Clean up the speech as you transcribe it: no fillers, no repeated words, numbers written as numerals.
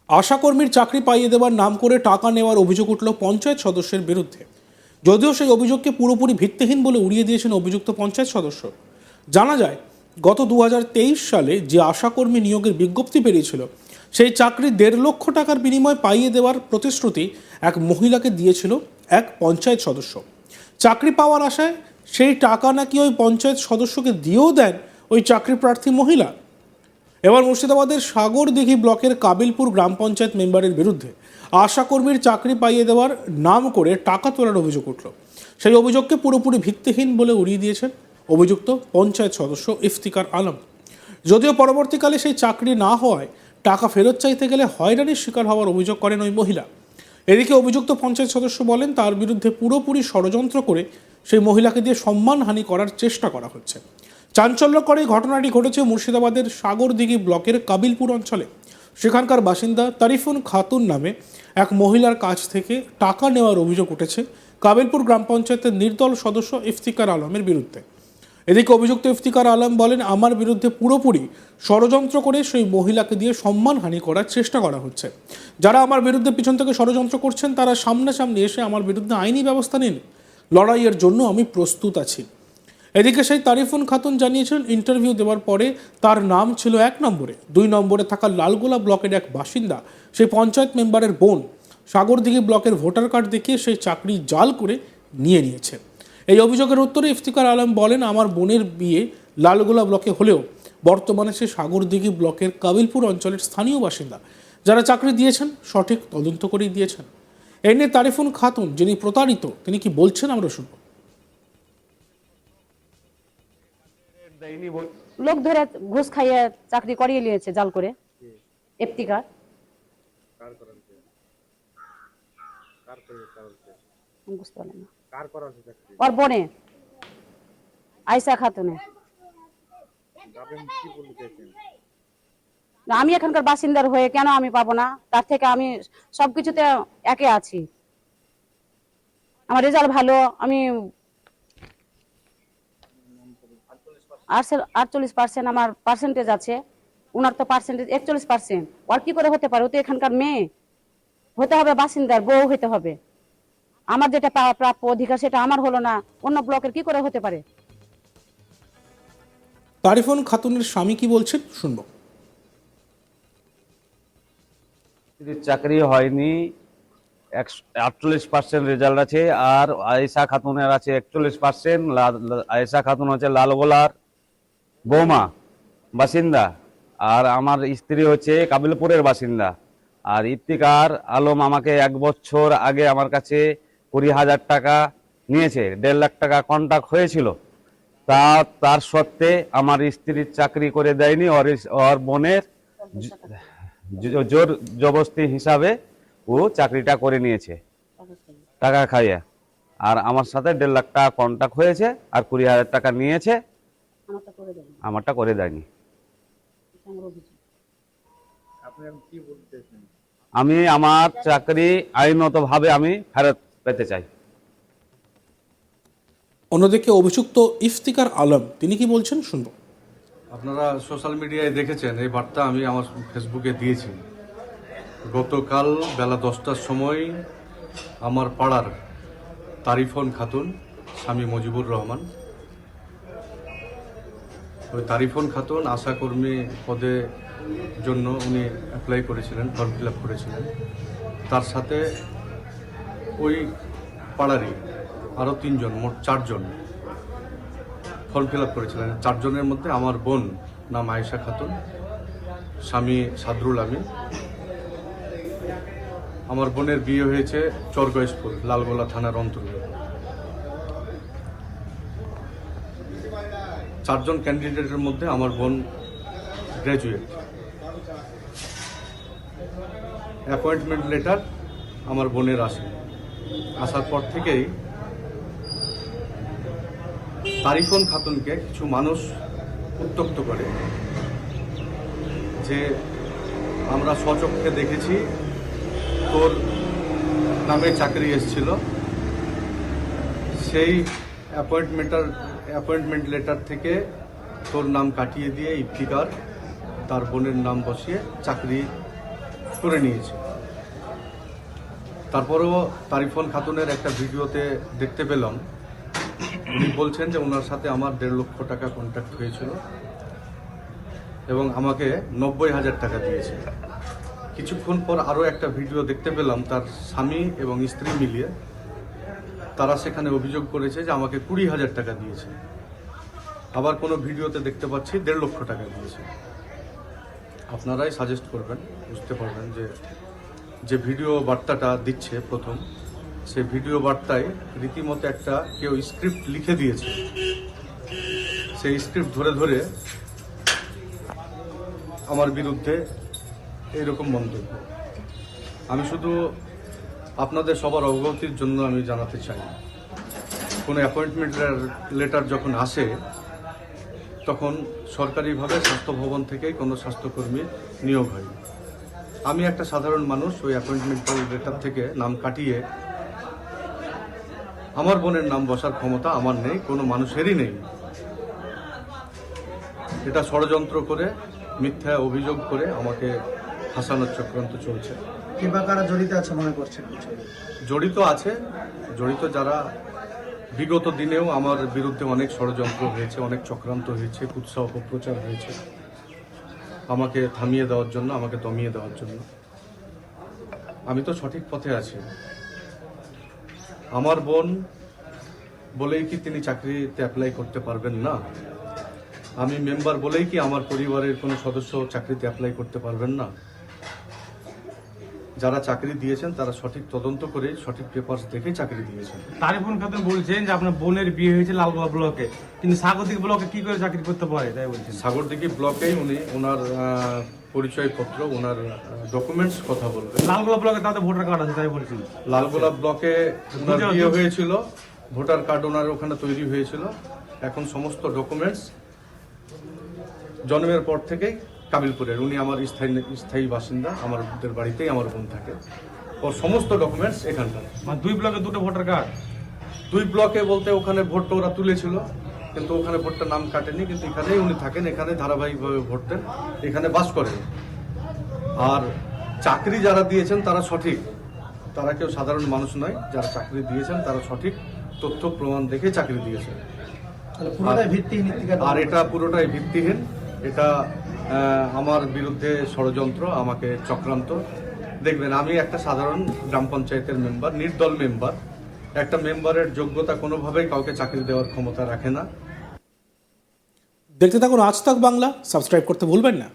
আশাকর্মীর চাকরি পাইয়ে দেওয়ার নাম করে টাকা নেওয়ার অভিযোগ উঠল পঞ্চায়েত সদস্যের বিরুদ্ধে। যদিও সেই অভিযোগকে পুরোপুরি ভিত্তিহীন বলে উড়িয়ে দিয়েছেন অভিযুক্ত পঞ্চায়েত সদস্য। জানা যায়, গত 2023 সালে যে আশাকর্মী নিয়োগের বিজ্ঞপ্তি বেরিয়েছিল, সেই চাকরি 1.5 লক্ষ টাকার বিনিময়ে পাইয়ে দেওয়ার প্রতিশ্রুতি এক মহিলাকে দিয়েছিল এক পঞ্চায়েত সদস্য। চাকরি পাওয়ার আশায় সেই টাকা নাকি ওই পঞ্চায়েত সদস্যকে দিয়েও দেন ওই চাকরি প্রার্থী মহিলা। এবার মুর্শিদাবাদের সাগরদিঘি ব্লকের কাবিলপুর গ্রাম পঞ্চায়েত মেম্বারের বিরুদ্ধে আশাকর্মীর চাকরি পাইয়ে দেওয়ার নাম করে টাকা তোলার অভিযোগ উঠল। সেই অভিযোগকে পুরোপুরি ভিত্তিহীন বলে উড়িয়ে দিয়েছেন অভিযুক্ত পঞ্চায়েত সদস্য ইফতিকার আলম। যদিও পরবর্তীকালে সেই চাকরি না হওয়ায় টাকা ফেরত চাইতে গেলে হয়রানির শিকার হওয়ার অভিযোগ করেন ওই মহিলা। এদিকে অভিযুক্ত পঞ্চায়েত সদস্য বলেন, তার বিরুদ্ধে পুরোপুরি ষড়যন্ত্র করে সেই মহিলাকে দিয়ে সম্মানহানি করার চেষ্টা করা হচ্ছে। চাঞ্চল্যকর এই ঘটনাটি ঘটেছে মুর্শিদাবাদের সাগরদিঘি ব্লকের কাবিলপুর অঞ্চলে। সেখানকার বাসিন্দা তারিফুন খাতুন নামে এক মহিলার কাছ থেকে টাকা নেওয়ার অভিযোগ উঠেছে কাবিলপুর গ্রাম পঞ্চায়েতের নির্দল সদস্য ইফতিকার আলমের বিরুদ্ধে। এদিকে অভিযুক্ত ইফতিকার আলম বলেন, আমার বিরুদ্ধে পুরোপুরি ষড়যন্ত্র করে সেই মহিলাকে দিয়ে সম্মানহানি করার চেষ্টা করা হচ্ছে। যারা আমার বিরুদ্ধে পিছন থেকে ষড়যন্ত্র করছেন, তারা সামনাসামনি এসে আমার বিরুদ্ধে আইনি ব্যবস্থা নিন। লড়াইয়ের জন্য আমি প্রস্তুত আছি। এদিকে সেই তারিফুন খাতুন জানিয়েছেন, ইন্টারভিউ দেওয়ার পরে তার নাম ছিল 1 নম্বরে। 2 নম্বরে থাকা লালগোলা ব্লকের এক বাসিন্দা, সেই পঞ্চায়েত মেম্বারের বোন, সাগরদিঘি ব্লকের ভোটার কার্ড দেখিয়ে সেই চাকরি জাল করে নিয়েছে। এই অভিযোগের উত্তরে ইফতিকার আলম বলেন, আমার বোনের বিয়ে লালগোলা ব্লকে হলেও বর্তমানে সে সাগরদিঘি ব্লকের কাবিলপুর অঞ্চলের স্থানীয় বাসিন্দা। যারা চাকরি দিয়েছেন সঠিক তদন্ত করেই দিয়েছেন। এ নিয়ে তারিফুন খাতুন, যিনি প্রতারিত, তিনি কি বলছেন আমরা শুনব। লোক ধরে ঘুষ খাইয়ে চাকরি করিয়ে নিয়েছে জাল করে। ইফতিকার বুঝতে পারলাম না। ওর বোনে আয়সা খাতুনে। আমি এখানকার বাসিন্দার হয়ে কেন আমি পাবো না? তার থেকে আমি সবকিছুতে একে আছি। আমার রেজাল্ট ভালো, আমি 48% আমার পার্সেন্টেজ আছে। ওনার তো পার্সেন্টেজ 41%। ওর কি করে হতে পারে? ও তো এখানকার মেয়ে, হতে হবে বাসিন্দার বউ হতে হবে। আমার যেটা প্রাপ্য অধিকার সেটা আমার হলো না, অন্য ব্লকের কি করে হতে পারে? তারিফুন খাতুনের স্বামী কি বলছেন শুনবো। চাকরি হয়নি, 48% রেজাল্ট আছে। আর আয়েশা খাতুনের আছে 41%। আয়েশা খাতুন হচ্ছে লালগোলার বৌমা বাসিন্দা, আর আমার স্ত্রী হচ্ছে কাবিলপুরের বাসিন্দা। আর ইফতিকার আলম আমাকে 1 বছর আগে আমার কাছে 20,000 টাকা নিয়েছে। 1.5 লাখ টাকা কন্ট্রাক্ট হয়েছিল। তার সত্ত্বে আমার স্ত্রীর চাকরি করে দেয়নি। ওর বোনের জোর জবরদস্তি হিসাবে ও চাকরিটা করে নিয়েছে টাকা খাইয়ে। আর আমার সাথে 1.5 লাখ টাকা কন্ট্রাক্ট হয়েছে, আর 20,000 টাকা নিয়েছে, আমারটা করে দেয়নি। আমি আমার চাকরি আইনত ভাবে আমি ফেরত পেতে চাই। অন্যদিকে অভিযুক্ত ইফতিকার আলম, তিনি কি বলছেন শুনবো। আপনারা সোশ্যাল মিডিয়ায় দেখেছেন, এই বার্তা আমি আমার ফেসবুকে দিয়েছি। গতকাল বেলা 10টার সময় আমার পাড়ার তারিফুন খাতুন, স্বামী মুজিবুর রহমান, ওই তারিফুন খাতুন আশাকর্মী পদে জন্য উনি অ্যাপ্লাই করেছিলেন, ফর্ম ফিল আপ করেছিলেন। তার সাথে ওই পাড়ারই আরও 3 জন, মোট 4 জন ফর্ম ফিল আপ করেছিলেন। 4 জনের মধ্যে আমার বোন নাম আয়েশা খাতুন, স্বামী সাদরুল আমিন। আমার বোনের বিয়ে হয়েছে চরগয়েশপুর, লালগোলা থানার অন্তর্গত। 4 জন ক্যান্ডিডেটের মধ্যে আমার বোন গ্র্যাজুয়েট। অ্যাপয়েন্টমেন্ট লেটার আমার বোনের আসার পর থেকেই তারিফুন খাতুনকে কিছু মানুষ উত্ত্যক্ত করে যে আমরা স্বচক্ষে দেখেছি তোর নামে চাকরি এসেছিল, সেই অ্যাপয়েন্টমেন্ট লেটার থেকে তোর নাম কাটিয়ে দিয়ে ইফতিকার তার বোনের নাম বসিয়ে চাকরি করে নিয়েছে। তারপরেও তারিফন খাতুনের একটা ভিডিওতে দেখতে পেলাম উনি বলছেন যে ওনার সাথে আমার 1.5 লক্ষ টাকা কন্ট্যাক্ট হয়েছিল এবং আমাকে 90,000 টাকা দিয়েছে। কিছুক্ষণ পর আরও একটা ভিডিও দেখতে পেলাম তার স্বামী এবং স্ত্রী মিলিয়ে তারা সেখানে অভিযোগ করেছে যে আমাকে 20,000 টাকা দিয়েছে। আবার কোনো ভিডিওতে দেখতে পাচ্ছি 1.5 লক্ষ টাকা দিয়েছে। আপনারাই সাজেস্ট করবেন, বুঝতে পারবেন যে ভিডিও বার্তাটা দিচ্ছে প্রথম, সেই ভিডিও বার্তায় রীতিমতো একটা কেউ স্ক্রিপ্ট লিখে দিয়েছে। সেই স্ক্রিপ্ট ধরে ধরে আমার বিরুদ্ধে এইরকম মন্তব্য। আমি শুধু আপনাদের সবার অবগতির জন্য আমি জানাতে চাই, কোনো অ্যাপয়েন্টমেন্ট লেটার যখন আসে তখন সরকারিভাবে স্বাস্থ্য ভবন থেকেই কোনো স্বাস্থ্যকর্মীর নিয়োগ হয়। আমি একটা সাধারণ মানুষ, ওই অ্যাপয়েন্টমেন্ট লেটার থেকে নাম কাটিয়ে আমার বোনের নাম বসার ক্ষমতা আমার নেই, কোনো মানুষেরই নেই। এটা ষড়যন্ত্র করে, মিথ্যা অভিযোগ করে আমাকে ফাঁসানোর চক্রান্ত চলছে। কিংবা কারা জড়িত আছে মনে করছেন? জড়িত আছে, জড়িত যারা বিগত দিনেও আমার বিরুদ্ধে অনেক ষড়যন্ত্র হয়েছে, অনেক চক্রান্ত হয়েছে, কুৎসা অপপ্রচার হয়েছে আমাকে থামিয়ে দেওয়ার জন্য, আমাকে দমিয়ে দেওয়ার জন্য। আমি তো সঠিক পথে আছি। আমার বোন বলেই কি তিনি চাকরিতে অ্যাপ্লাই করতে পারবেন না? আমি মেম্বার বলেই কি আমার পরিবারের কোনো সদস্য চাকরিতে অ্যাপ্লাই করতে পারবেন না? যারা চাকরি দিয়েছেন তারা সঠিক তদন্ত করে সঠিক পেপারস দেখে চাকরি দিয়েছেন। তারিফুন খাতুন বলছেন যে আপনার বোনের বিয়ে হয়েছে লালগোলা ব্লকে, কিন্তু স্বাগতিক ব্লকে কি করে চাকরি করতে পারে তাই বলছেন? সাগরদিঘি ব্লকেই উনি ওনার পরিচয়পত্র, ওনার ডকুমেন্টস কথা বলবেন। লালগোলা ব্লকে তাদের ভোটার কার্ড আছে তাই বলছেন। লালগোলাপ ব্লকে ওনার বিয়ে হয়েছিল, ভোটার কার্ড ওনার ওখানে তৈরি হয়েছিল। এখন সমস্ত ডকুমেন্টস জন্মের পর থেকেই কাবিলপুরের, উনি আমার স্থায়ী বাসিন্দা, আমাদের বাড়িতেই আমার বোন থাকে, ওর সমস্ত ডকুমেন্টস এখানকার। মানে 2 ব্লকে 2টো ভোটার কার্ড। 2 ব্লকে বলতে ওখানে ভোটটা ওরা তুলেছিল, কিন্তু ওখানে ভোটটা নাম কাটেনি, কিন্তু এখানেই উনি থাকেন, এখানে ধারাবাহিকভাবে ভোট দেন, এখানে বাস করেন। আর চাকরি যারা দিয়েছেন তারা সঠিক, তারা কেউ সাধারণ মানুষ নয়। যারা চাকরি দিয়েছেন তারা সঠিক তথ্য প্রমাণ দেখে চাকরি দিয়েছেন। পুরোটাই ভিত্তিহীন। আর এটা পুরোটাই ভিত্তিহীন, এটা আমার বিরুদ্ধে ষড়যন্ত্র, আমাকে চক্রান্ত। দেখবেন আমি একটা সাধারণ গ্রাম পঞ্চায়েতের মেম্বার, নির্দল মেম্বার। একটা মেম্বারের যোগ্যতা কোনোভাবেই কাউকে চাকরি দেওয়ার ক্ষমতা রাখে না। দেখতে থাকুন আজ তাক বাংলা, সাবস্ক্রাইব করতে ভুলবেন না।